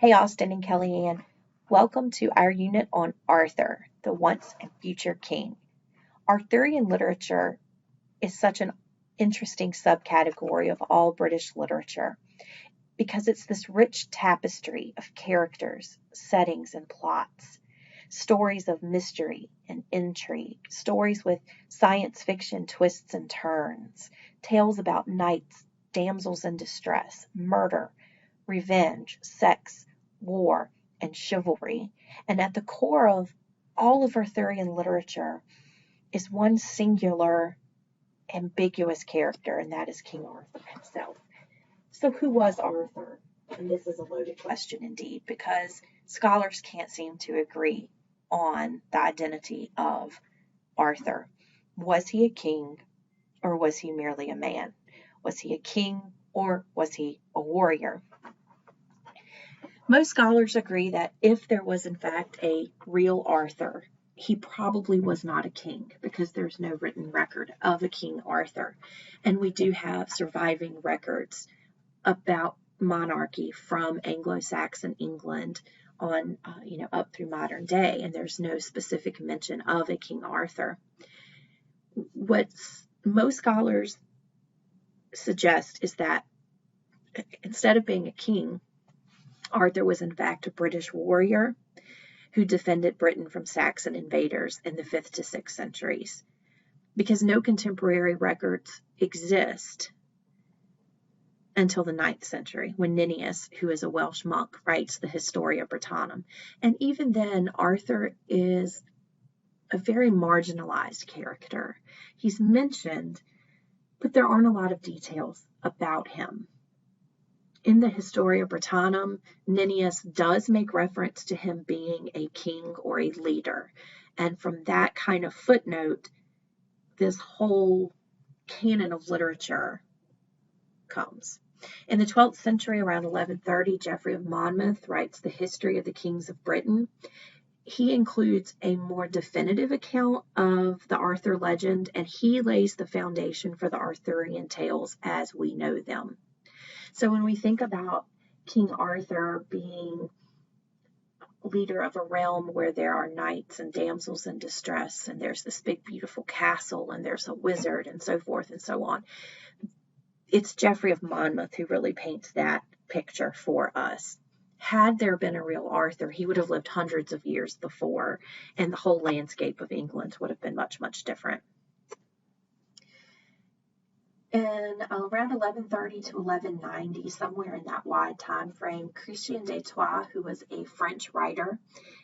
Hey, Austin and Kellyanne. Welcome to our unit on Arthur, the once and future king. Arthurian literature is such an interesting subcategory of all British literature because it's this rich tapestry of characters, settings, and plots. Stories of mystery and intrigue, stories with science fiction twists and turns, tales about knights, damsels in distress, murder, revenge, sex, war, and chivalry. And at the core of all of Arthurian literature is one singular, ambiguous character, and that is King Arthur himself. So, who was Arthur? And this is a loaded question indeed, because scholars can't seem to agree on the identity of Arthur. Was he a king, or was he merely a man? Was he a king, or was he a warrior? Most scholars agree that if there was in fact a real Arthur, he probably was not a king because there's no written record of a King Arthur. And we do have surviving records about monarchy from Anglo-Saxon England on, up through modern day, and there's no specific mention of a King Arthur. What most scholars suggest is that instead of being a king, Arthur was in fact a British warrior who defended Britain from Saxon invaders in the 5th to 6th centuries. Because no contemporary records exist until the 9th century, when Nennius, who is a Welsh monk, writes the Historia Britannicum. And even then, Arthur is a very marginalized character. He's mentioned, but there aren't a lot of details about him. In the Historia Britannicum, Nennius does make reference to him being a king or a leader. And from that kind of footnote, this whole canon of literature comes. In the 12th century, around 1130, Geoffrey of Monmouth writes the History of the Kings of Britain. He includes a more definitive account of the Arthur legend, and he lays the foundation for the Arthurian tales as we know them. So when we think about King Arthur being leader of a realm where there are knights and damsels in distress, and there's this big beautiful castle, and there's a wizard, and so forth and so on, it's Geoffrey of Monmouth who really paints that picture for us. Had there been a real Arthur, he would have lived hundreds of years before, and the whole landscape of England would have been much, much different. In around 1130 to 1190, somewhere in that wide time frame, Christian de Troyes, who was a French writer,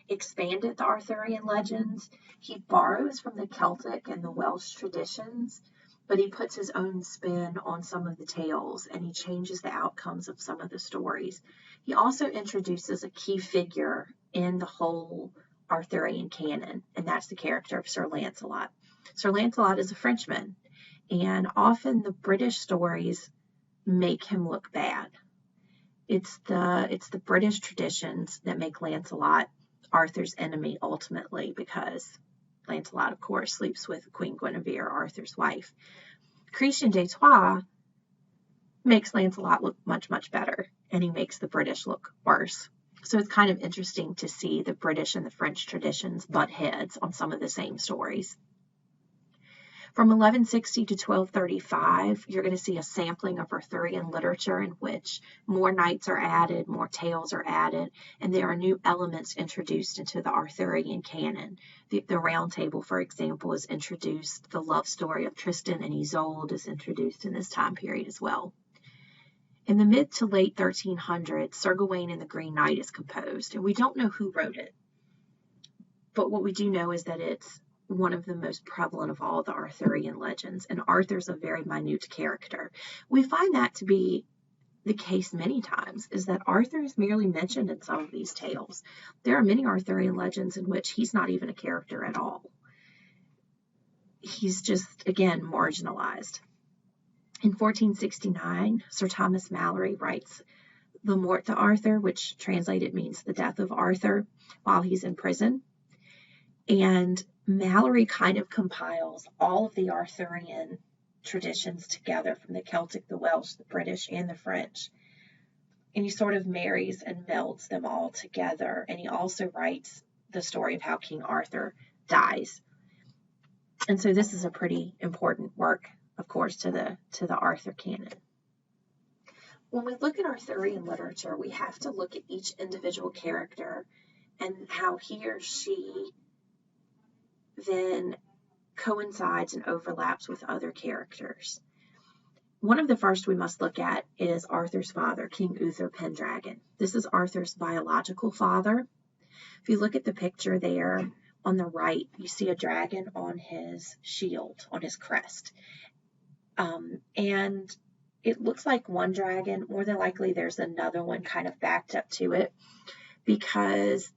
expanded the Arthurian legends. He borrows from the Celtic and the Welsh traditions, but he puts his own spin on some of the tales, and he changes the outcomes of some of the stories. He also introduces a key figure in the whole Arthurian canon, and that's the character of Sir Lancelot. Sir Lancelot is a Frenchman, and often the British stories make him look bad. It's the British traditions that make Lancelot Arthur's enemy ultimately, because Lancelot, of course, sleeps with Queen Guinevere, Arthur's wife. Christian de Troyes makes Lancelot look much, much better, and he makes the British look worse. So it's kind of interesting to see the British and the French traditions butt heads on some of the same stories. From 1160 to 1235, you're going to see a sampling of Arthurian literature in which more knights are added, more tales are added, and there are new elements introduced into the Arthurian canon. The Round Table, for example, is introduced. The love story of Tristan and Isolde is introduced in this time period as well. In the mid to late 1300s, Sir Gawain and the Green Knight is composed, and we don't know who wrote it. But what we do know is that it's one of the most prevalent of all the Arthurian legends, and Arthur's a very minute character. We find that to be the case many times, is that Arthur is merely mentioned in some of these tales. There are many Arthurian legends in which he's not even a character at all. He's just, again, marginalized. In 1469, Sir Thomas Malory writes The Mort d'Arthur, which translated means the death of Arthur, while he's in prison. And Malory kind of compiles all of the Arthurian traditions together from the Celtic, the Welsh, the British, and the French And he sort of marries and melds them all together. And he also writes the story of how King Arthur dies. And so this is a pretty important work, of course, to the Arthur canon. When we look at Arthurian literature, we have to look at each individual character and how he or she then coincides and overlaps with other characters. One of the first we must look at is Arthur's father, King Uther Pendragon. This is Arthur's biological father. If you look at the picture there on the right, you see a dragon on his shield, on his crest. And it looks like one dragon. More than likely there's another one kind of backed up to it, because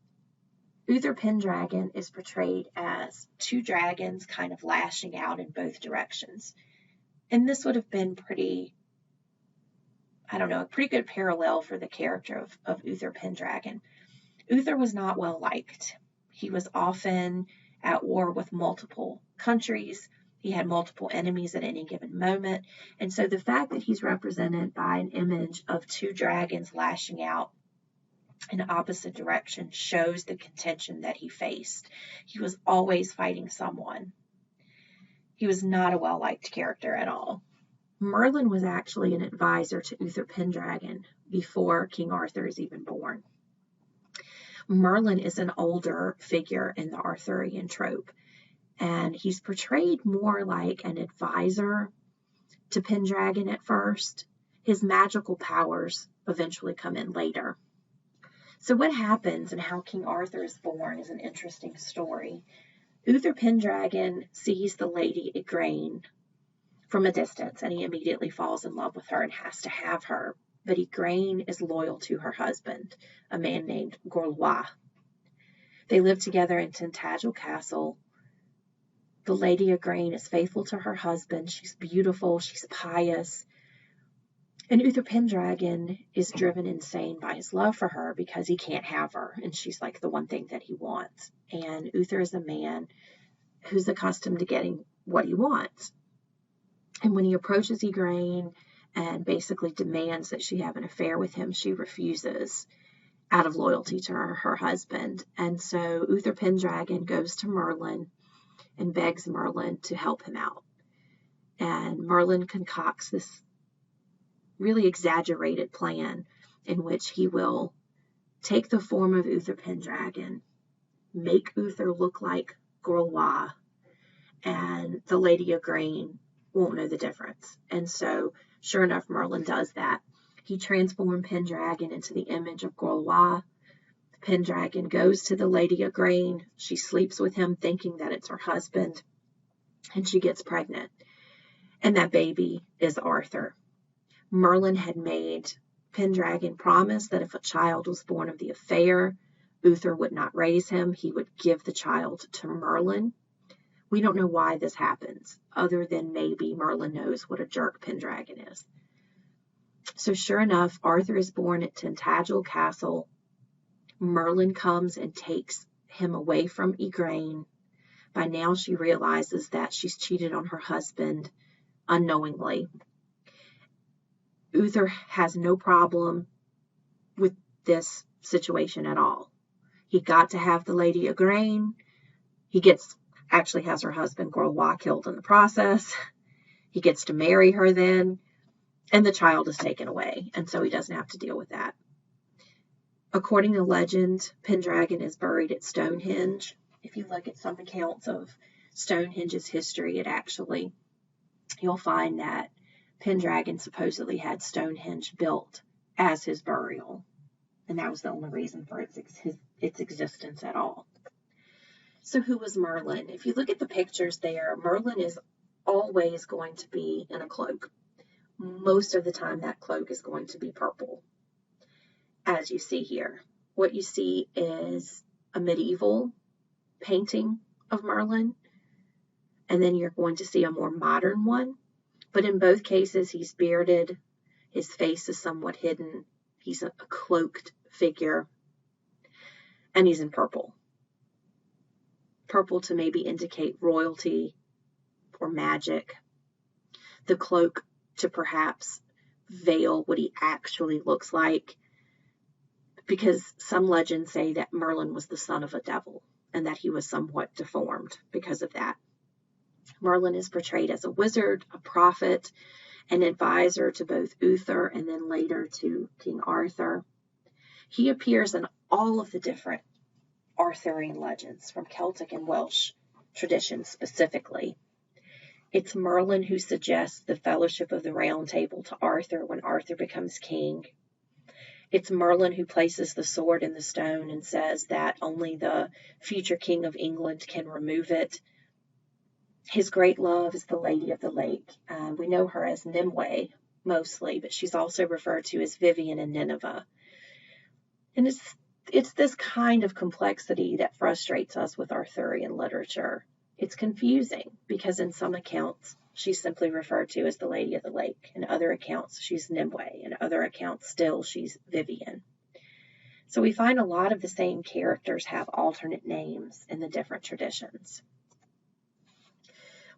Uther Pendragon is portrayed as two dragons kind of lashing out in both directions. And this would have been pretty, a pretty good parallel for the character of Uther Pendragon. Uther was not well liked. He was often at war with multiple countries. He had multiple enemies at any given moment. And so the fact that he's represented by an image of two dragons lashing out in opposite directions shows the contention that he faced. He was always fighting someone. He was not a well-liked character at all. Merlin was actually an advisor to Uther Pendragon before King Arthur is even born. Merlin is an older figure in the Arthurian trope, and he's portrayed more like an advisor to Pendragon at first. His magical powers eventually come in later. So what happens and how King Arthur is born is an interesting story. Uther Pendragon sees the Lady Igraine from a distance, and he immediately falls in love with her and has to have her. But Igraine is loyal to her husband, a man named Gorlois. They live together in Tintagel Castle. The Lady Igraine is faithful to her husband. She's beautiful. She's pious. And Uther Pendragon is driven insane by his love for her because he can't have her, and she's like the one thing that he wants. And Uther is a man who's accustomed to getting what he wants. And when he approaches Igraine and basically demands that she have an affair with him, she refuses out of loyalty to her husband. And so Uther Pendragon goes to Merlin and begs Merlin to help him out. And Merlin concocts this really exaggerated plan in which he will take the form of Uther Pendragon, make Uther look like Gorlois, and the Lady Igraine won't know the difference. And so, sure enough, Merlin does that. He transformed Pendragon into the image of Gorlois. Pendragon goes to the Lady Igraine. She sleeps with him thinking that it's her husband, and she gets pregnant. And that baby is Arthur. Merlin had made Pendragon promise that if a child was born of the affair, Uther would not raise him. He would give the child to Merlin. We don't know why this happens, other than maybe Merlin knows what a jerk Pendragon is. So sure enough, Arthur is born at Tintagel Castle. Merlin comes and takes him away from Igraine. By now she realizes that she's cheated on her husband unknowingly. Uther has no problem with this situation at all. He got to have the Lady Igraine. He actually has her husband Gorlois killed in the process. He gets to marry her then, and the child is taken away, and so he doesn't have to deal with that. According to legend, Pendragon is buried at Stonehenge. If you look at some accounts of Stonehenge's history, you'll find that Pendragon supposedly had Stonehenge built as his burial, and that was the only reason for its existence at all. So who was Merlin? If you look at the pictures there, Merlin is always going to be in a cloak. Most of the time that cloak is going to be purple, as you see here. What you see is a medieval painting of Merlin, and then you're going to see a more modern one. But in both cases, he's bearded, his face is somewhat hidden, he's a cloaked figure, and he's in purple. Purple to maybe indicate royalty or magic. The cloak to perhaps veil what he actually looks like. because some legends say that Merlin was the son of a devil and that he was somewhat deformed because of that. Merlin is portrayed as a wizard, a prophet, an advisor to both Uther and then later to King Arthur. He appears in all of the different Arthurian legends, from Celtic and Welsh traditions specifically. It's Merlin who suggests the Fellowship of the Round Table to Arthur when Arthur becomes king. It's Merlin who places the sword in the stone and says that only the future king of England can remove it. His great love is the Lady of the Lake. We know her as Nimue mostly, but she's also referred to as Vivian in Nineveh. And it's this kind of complexity that frustrates us with Arthurian literature. It's confusing because in some accounts she's simply referred to as the Lady of the Lake. In other accounts she's Nimue. In other accounts still she's Vivian. So we find a lot of the same characters have alternate names in the different traditions.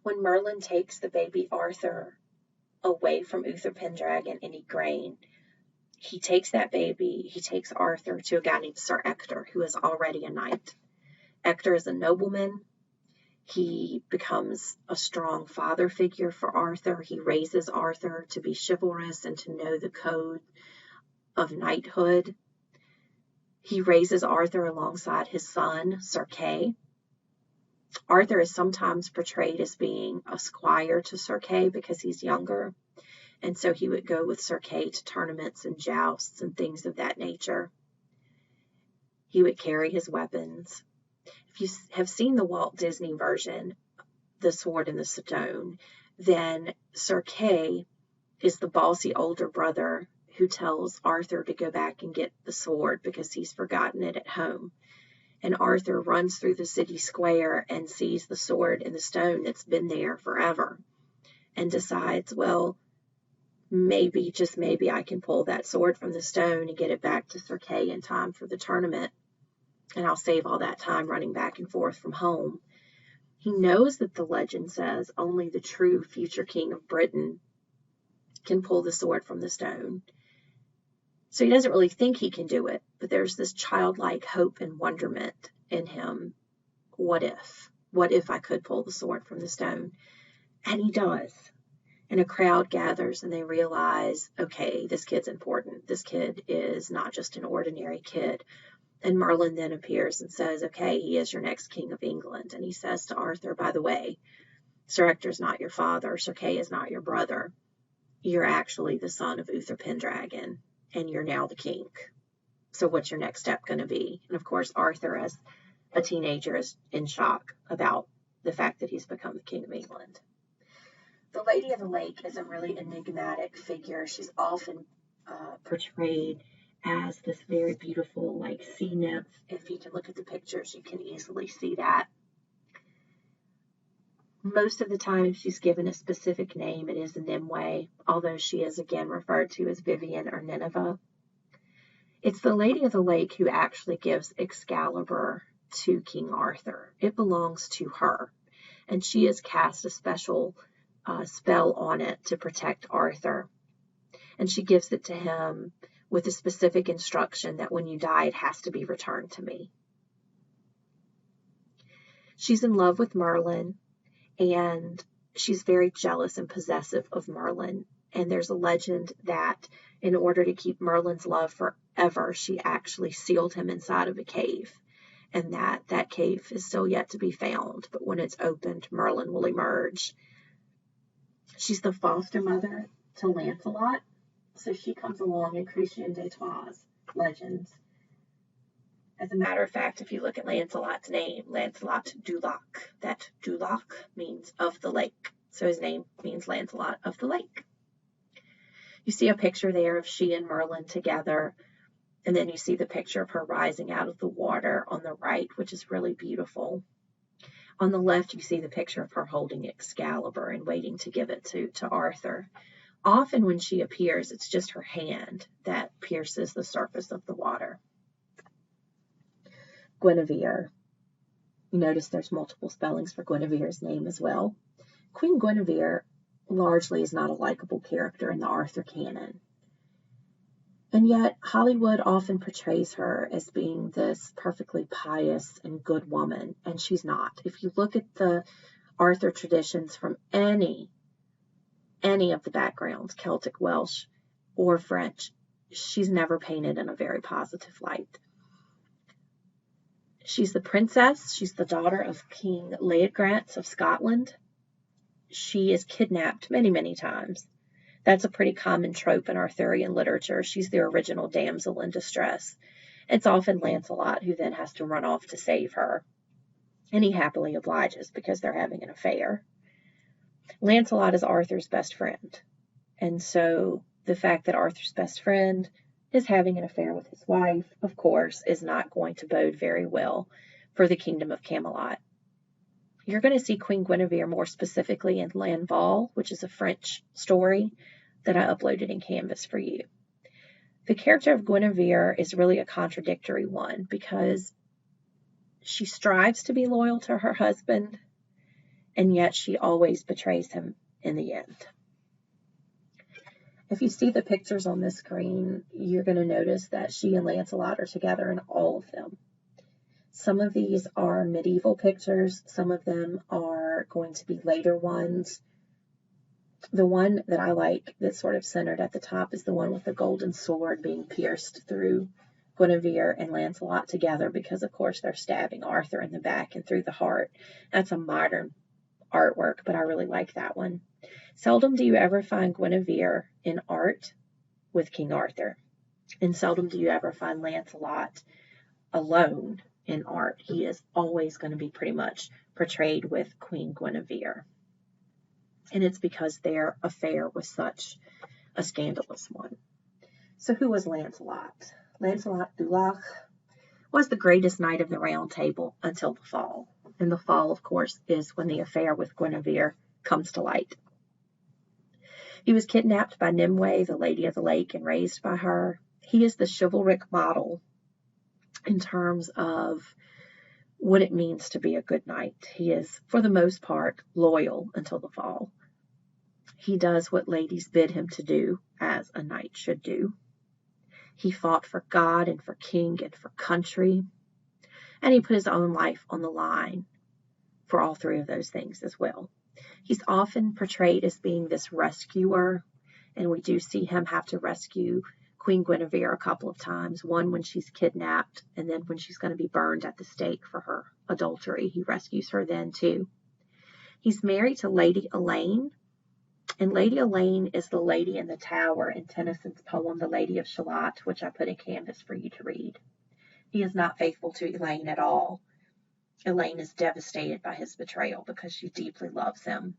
When Merlin takes the baby Arthur away from Uther Pendragon and Igraine, he takes that baby, he takes Arthur to a guy named Sir Ector, who is already a knight. Ector is a nobleman. He becomes a strong father figure for Arthur. He raises Arthur to be chivalrous and to know the code of knighthood. He raises Arthur alongside his son, Sir Kay. Arthur is sometimes portrayed as being a squire to Sir Kay because he's younger, and so he would go with Sir Kay to tournaments and jousts and things of that nature. He would carry his weapons. If you have seen the Walt Disney version, The Sword in the Stone, then Sir Kay is the bossy older brother who tells Arthur to go back and get the sword because he's forgotten it at home. And Arthur runs through the city square and sees the sword in the stone that's been there forever and decides, well, maybe, just maybe, I can pull that sword from the stone and get it back to Sir Kay in time for the tournament, and I'll save all that time running back and forth from home. He knows that the legend says only the true future king of Britain can pull the sword from the stone. So he doesn't really think he can do it, but there's this childlike hope and wonderment in him. What if? What if I could pull the sword from the stone? And he does. And a crowd gathers and they realize, okay, this kid's important. This kid is not just an ordinary kid. And Merlin then appears and says, okay, he is your next king of England. And he says to Arthur, by the way, Sir Ector's not your father. Sir Kay is not your brother. You're actually the son of Uther Pendragon, and you're now the king. So what's your next step going to be? And of course, Arthur, as a teenager, is in shock about the fact that he's become the king of England. The Lady of the Lake is a really enigmatic figure. She's often portrayed as this very beautiful, like, sea nymph. If you can look at the pictures, you can easily see that. Most of the time, she's given a specific name. It is Nimue, although she is again referred to as Vivian or Nineveh. It's the Lady of the Lake who actually gives Excalibur to King Arthur. It belongs to her, and she has cast a special spell on it to protect Arthur. And she gives it to him with a specific instruction that when you die, it has to be returned to me. She's in love with Merlin, and she's very jealous and possessive of Merlin. And there's a legend that in order to keep Merlin's love forever, she actually sealed him inside of a cave, and that cave is still yet to be found. But when it's opened, Merlin will emerge. She's the foster mother to Lancelot, so she comes along in Christian de Troyes legends. As a matter of fact, if you look at Lancelot's name, Lancelot du Lac, that du Lac means of the lake. So his name means Lancelot of the lake. You see a picture there of she and Merlin together, and then you see the picture of her rising out of the water on the right, which is really beautiful. On the left, you see the picture of her holding Excalibur and waiting to give it to Arthur. Often when she appears, it's just her hand that pierces the surface of the water. Guinevere. You notice there's multiple spellings for Guinevere's name as well. Queen Guinevere largely is not a likable character in the Arthur canon. And yet Hollywood often portrays her as being this perfectly pious and good woman, and she's not. If you look at the Arthur traditions from any of the backgrounds, Celtic, Welsh, or French, she's never painted in a very positive light. She's the princess. She's the daughter of King Leodegrance of Scotland. She is kidnapped many, many times. That's a pretty common trope in Arthurian literature. She's the original damsel in distress. It's often Lancelot who then has to run off to save her. And he happily obliges because they're having an affair. Lancelot is Arthur's best friend. And so the fact that Arthur's best friend is having an affair with his wife, of course, is not going to bode very well for the kingdom of Camelot. You're going to see Queen Guinevere more specifically in Lanval, which is a French story that I uploaded in Canvas for you. The character of Guinevere is really a contradictory one because she strives to be loyal to her husband, and yet she always betrays him in the end. If you see the pictures on this screen, you're going to notice that she and Lancelot are together in all of them. Some of these are medieval pictures. Some of them are going to be later ones. The one that I like that's sort of centered at the top is the one with the golden sword being pierced through Guinevere and Lancelot together because, of course, they're stabbing Arthur in the back and through the heart. That's a modern artwork, but I really like that one. Seldom do you ever find Guinevere in art with King Arthur, and seldom do you ever find Lancelot alone in art. He is always going to be pretty much portrayed with Queen Guinevere, and it's because their affair was such a scandalous one. So who was Lancelot? Lancelot du Lac was the greatest knight of the Round Table until the fall. And the fall, of course, is when the affair with Guinevere comes to light. He was kidnapped by Nimue, the Lady of the Lake, and raised by her. He is the chivalric model in terms of what it means to be a good knight. He is, for the most part, loyal until the fall. He does what ladies bid him to do, as a knight should do. He fought for God and for king and for country, and he put his own life on the line for all three of those things as well. He's often portrayed as being this rescuer, and we do see him have to rescue Queen Guinevere a couple of times, one when she's kidnapped, and then when she's going to be burned at the stake for her adultery. He rescues her then too. He's married to Lady Elaine, and Lady Elaine is the lady in the tower in Tennyson's poem, The Lady of Shalott, which I put in Canvas for you to read. He is not faithful to Elaine at all. Elaine is devastated by his betrayal because she deeply loves him.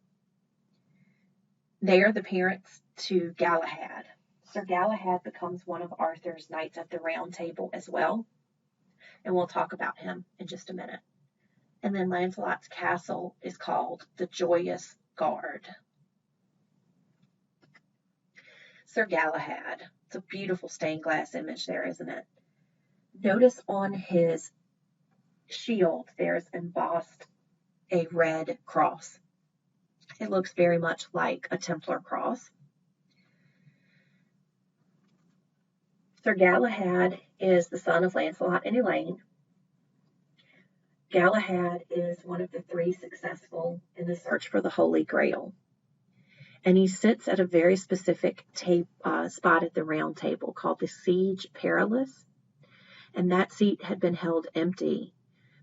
They are the parents to Galahad. Sir Galahad becomes one of Arthur's knights of the Round Table as well, and we'll talk about him in just a minute. And then Lancelot's castle is called the Joyous Gard. Sir Galahad. It's a beautiful stained glass image there, isn't it? Notice on his shield there's embossed a red cross. It looks very much like a Templar cross. Sir Galahad is the son of Lancelot and Elaine. Galahad is one of the three successful in the search for the Holy Grail. And he sits at a very specific spot at the Round Table called the Siege Perilous. And that seat had been held empty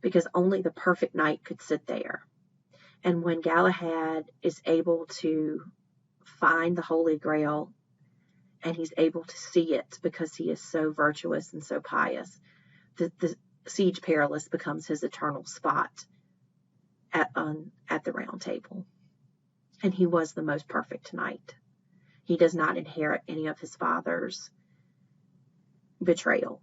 because only the perfect knight could sit there. And when Galahad is able to find the Holy Grail, and he's able to see it because he is so virtuous and so pious, the Siege Perilous becomes his eternal spot at the Round Table. And he was the most perfect knight. He does not inherit any of his father's betrayal.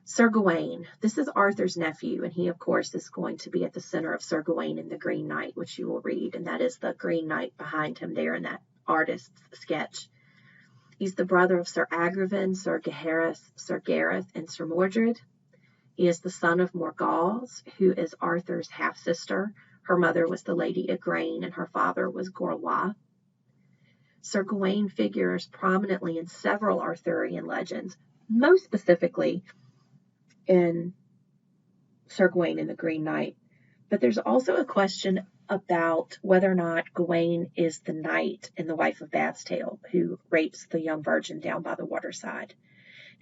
Sir Gawain. This is Arthur's nephew, and he, of course, is going to be at the center of Sir Gawain in the Green Knight, which you will read, and that is the Green Knight behind him there in that artist's sketch. He's the brother of Sir Agravain, Sir Gaheris, Sir Gareth, and Sir Mordred. He is the son of Morgause, who is Arthur's half-sister. Her mother was the Lady Igraine, and her father was Gorlois. Sir Gawain figures prominently in several Arthurian legends, most specifically in Sir Gawain and the Green Knight. But there's also a question about whether or not Gawain is the knight in The Wife of Bath's Tale who rapes the young virgin down by the waterside.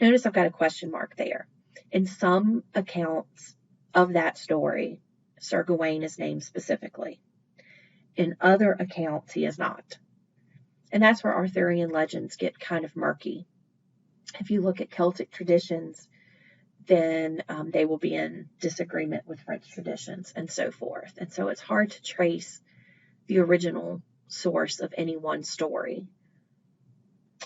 Notice I've got a question mark there. In some accounts of that story, Sir Gawain is named specifically. In other accounts, he is not. And that's where Arthurian legends get kind of murky. If you look at Celtic traditions, then they will be in disagreement with French traditions and so forth. And so it's hard to trace the original source of any one story.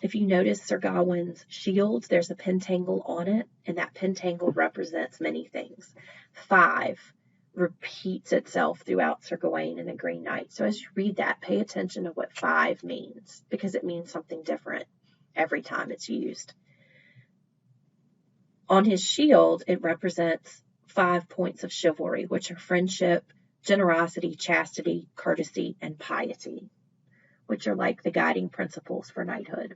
If you notice Sir Gawain's shield, there's a pentangle on it, and that pentangle represents many things. 5 repeats itself throughout Sir Gawain and the Green Knight. So as you read that, pay attention to what 5 means, because it means something different every time it's used. On his shield, it represents 5 points of chivalry, which are friendship, generosity, chastity, courtesy, and piety, which are like the guiding principles for knighthood.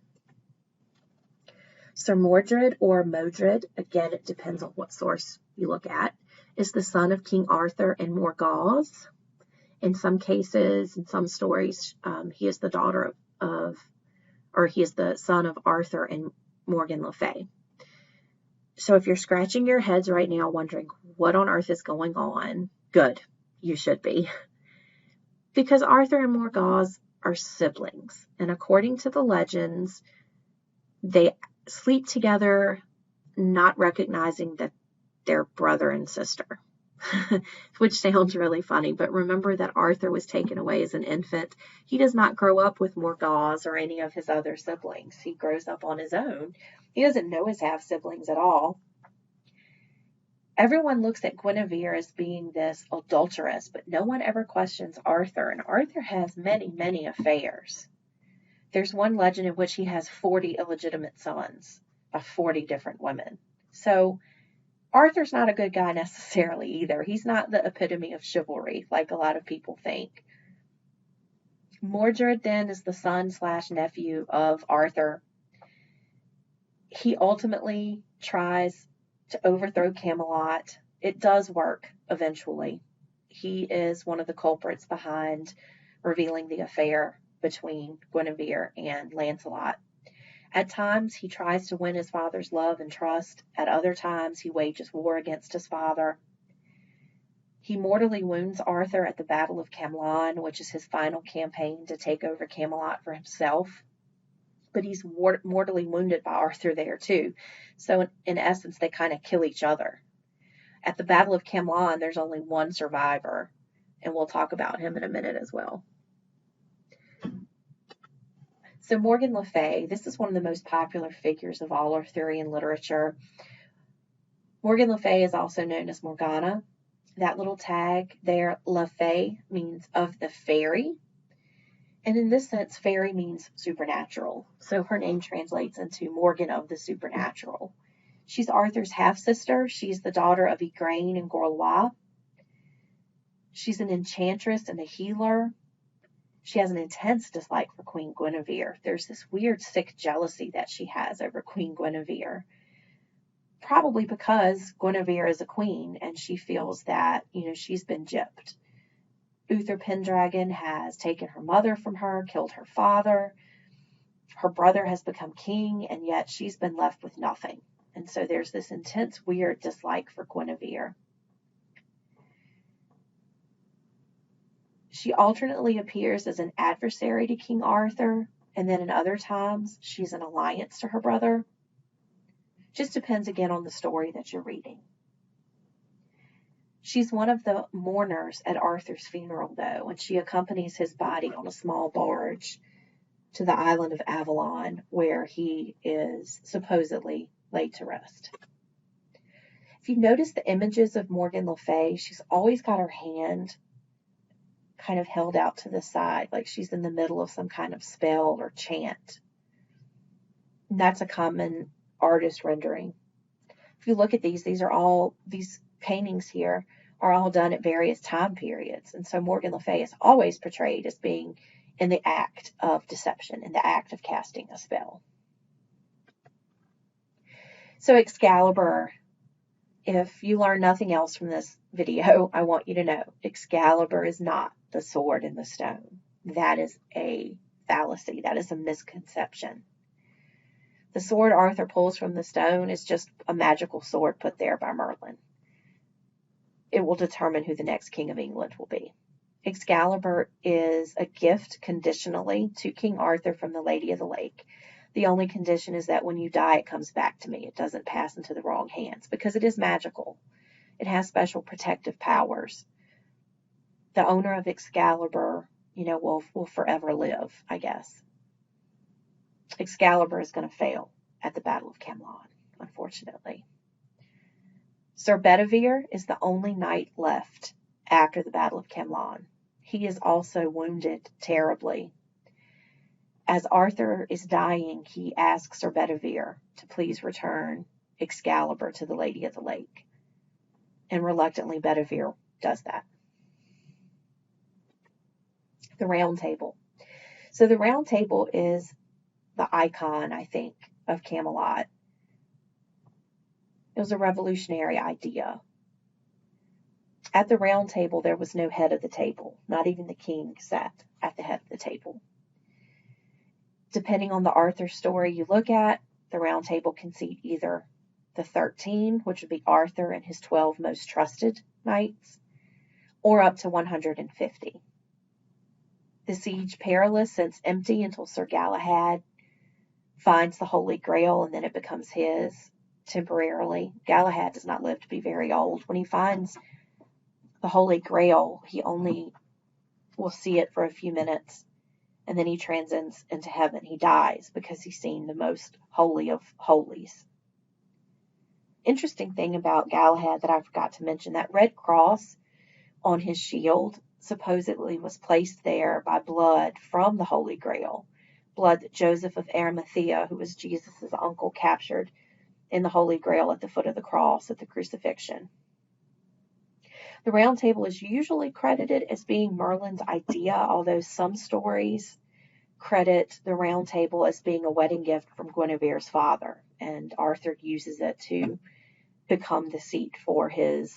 Sir Mordred or Modred, again, it depends on what source you look at, is the son of King Arthur and Morgause. In some cases, in some stories, he is the he is the son of Arthur and Morgan Le Fay. So if you're scratching your heads right now wondering what on earth is going on, good, you should be. Because Arthur and Morgause are siblings, and according to the legends, they sleep together, not recognizing that they're brother and sister, which sounds really funny. But remember that Arthur was taken away as an infant. He does not grow up with Morgause or any of his other siblings. He grows up on his own. He doesn't know his half-siblings at all. Everyone looks at Guinevere as being this adulteress, but no one ever questions Arthur, and Arthur has many, many affairs. There's one legend in which he has 40 illegitimate sons by 40 different women. So Arthur's not a good guy necessarily either. He's not the epitome of chivalry like a lot of people think. Mordred then is the son/nephew of Arthur. He ultimately tries to overthrow Camelot. It does work eventually. He is one of the culprits behind revealing the affair between Guinevere and Lancelot. At times, he tries to win his father's love and trust. At other times, he wages war against his father. He mortally wounds Arthur at the Battle of Camlann, which is his final campaign to take over Camelot for himself. But he's mortally wounded by Arthur there too. So in essence, they kind of kill each other. At the Battle of Camlann, there's only one survivor, and we'll talk about him in a minute as well. So Morgan Le Fay, this is one of the most popular figures of all Arthurian literature. Morgan Le Fay is also known as Morgana. That little tag there, Le Fay, means of the fairy. And in this sense, fairy means supernatural. So her name translates into Morgan of the supernatural. She's Arthur's half-sister. She's the daughter of Igraine and Gorlois. She's an enchantress and a healer. She has an intense dislike for Queen Guinevere. There's this weird, sick jealousy that she has over Queen Guinevere. Probably because Guinevere is a queen and she feels that, she's been gypped. Uther Pendragon has taken her mother from her, killed her father. Her brother has become king, and yet she's been left with nothing. And so there's this intense, weird dislike for Guinevere. She alternately appears as an adversary to King Arthur, and then in other times, she's an alliance to her brother. Just depends again on the story that you're reading. She's one of the mourners at Arthur's funeral, though, and she accompanies his body on a small barge to the island of Avalon, where he is supposedly laid to rest. If you notice the images of Morgan Le Fay, she's always got her hand kind of held out to the side, like she's in the middle of some kind of spell or chant. And that's a common artist rendering. If you look at these paintings here are all done at various time periods. And so Morgan Le Fay is always portrayed as being in the act of deception, in the act of casting a spell. So Excalibur, if you learn nothing else from this video, I want you to know Excalibur is not the sword in the stone. That is a fallacy. That is a misconception. The sword Arthur pulls from the stone is just a magical sword put there by Merlin. It will determine who the next King of England will be. Excalibur is a gift conditionally to King Arthur from the Lady of the Lake. The only condition is that when you die, it comes back to me. It doesn't pass into the wrong hands because it is magical. It has special protective powers. The owner of Excalibur, will forever live, I guess. Excalibur is going to fail at the Battle of Camelot, unfortunately. Sir Bedivere is the only knight left after the Battle of Camelot. He is also wounded terribly. As Arthur is dying, he asks Sir Bedivere to please return Excalibur to the Lady of the Lake. And reluctantly, Bedivere does that. The Round Table. So the Round Table is the icon, I think, of Camelot. It was a revolutionary idea. At the Round Table, there was no head of the table. Not even the king sat at the head of the table. Depending on the Arthur story you look at, the Round Table can seat either the 13, which would be Arthur and his 12 most trusted knights, or up to 150. The Siege Perilous sits empty until Sir Galahad finds the Holy Grail, and then it becomes his temporarily. Galahad does not live to be very old. When he finds the Holy Grail, he only will see it for a few minutes, and then he transcends into heaven. He dies because he's seen the most holy of holies. Interesting thing about Galahad that I forgot to mention, that red cross on his shield supposedly was placed there by blood from the Holy Grail. Blood that Joseph of Arimathea, who was Jesus' uncle, captured in the Holy Grail at the foot of the cross at the crucifixion. The Round Table is usually credited as being Merlin's idea, although some stories credit the Round Table as being a wedding gift from Guinevere's father, and Arthur uses it to become the seat for his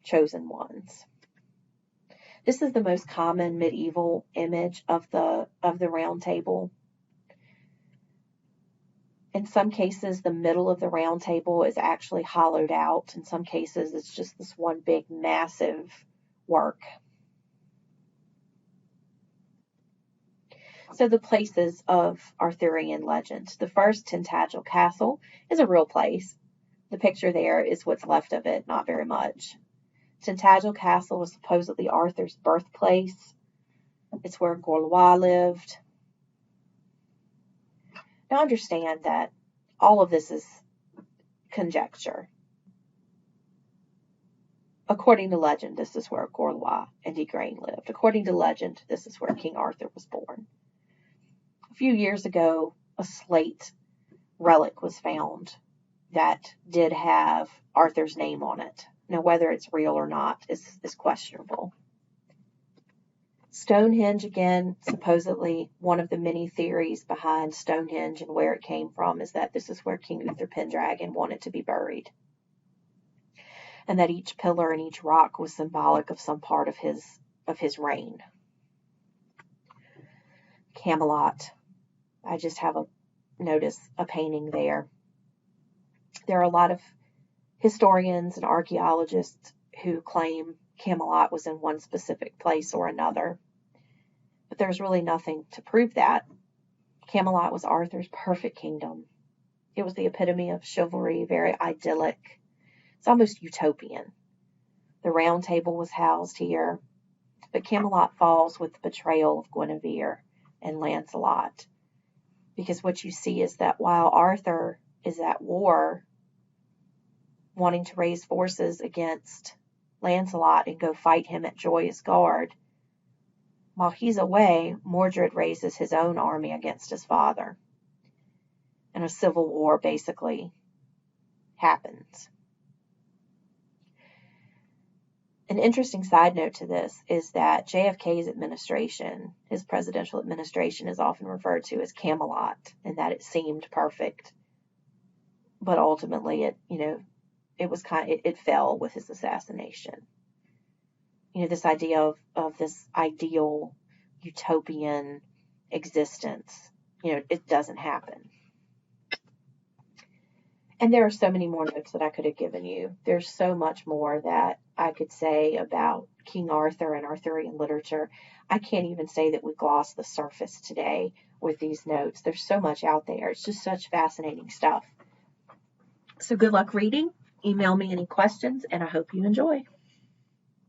chosen ones. This is the most common medieval image of the Round Table. In some cases, the middle of the Round Table is actually hollowed out. In some cases, it's just this one big, massive work. So the places of Arthurian legend. The first, Tintagel Castle, is a real place. The picture there is what's left of it, not very much. Tintagel Castle was supposedly Arthur's birthplace. It's where Gorlois lived. Now understand that all of this is conjecture. According to legend, this is where Gorlois and Igraine lived. According to legend, this is where King Arthur was born. A few years ago, a slate relic was found that did have Arthur's name on it. Now, whether it's real or not is questionable. Stonehenge, again, supposedly one of the many theories behind Stonehenge and where it came from is that this is where King Uther Pendragon wanted to be buried. And that each pillar and each rock was symbolic of some part of his reign. Camelot. I just have a painting there. There are a lot of historians and archaeologists who claim Camelot was in one specific place or another. But there's really nothing to prove that. Camelot was Arthur's perfect kingdom. It was the epitome of chivalry, very idyllic. It's almost utopian. The Round Table was housed here. But Camelot falls with the betrayal of Guinevere and Lancelot. Because what you see is that while Arthur is at war, wanting to raise forces against Lancelot and go fight him at Joyous Gard, while he's away, Mordred raises his own army against his father. And a civil war basically happens. An interesting side note to this is that JFK's administration, his presidential administration, is often referred to as Camelot, and that it seemed perfect, but ultimately it fell with his assassination. This idea of this ideal utopian existence, it doesn't happen. And there are so many more notes that I could have given you. There's so much more that I could say about King Arthur and Arthurian literature. I can't even say that we glossed the surface today with these notes. There's so much out there. It's just such fascinating stuff. So good luck reading. Email me any questions, and I hope you enjoy.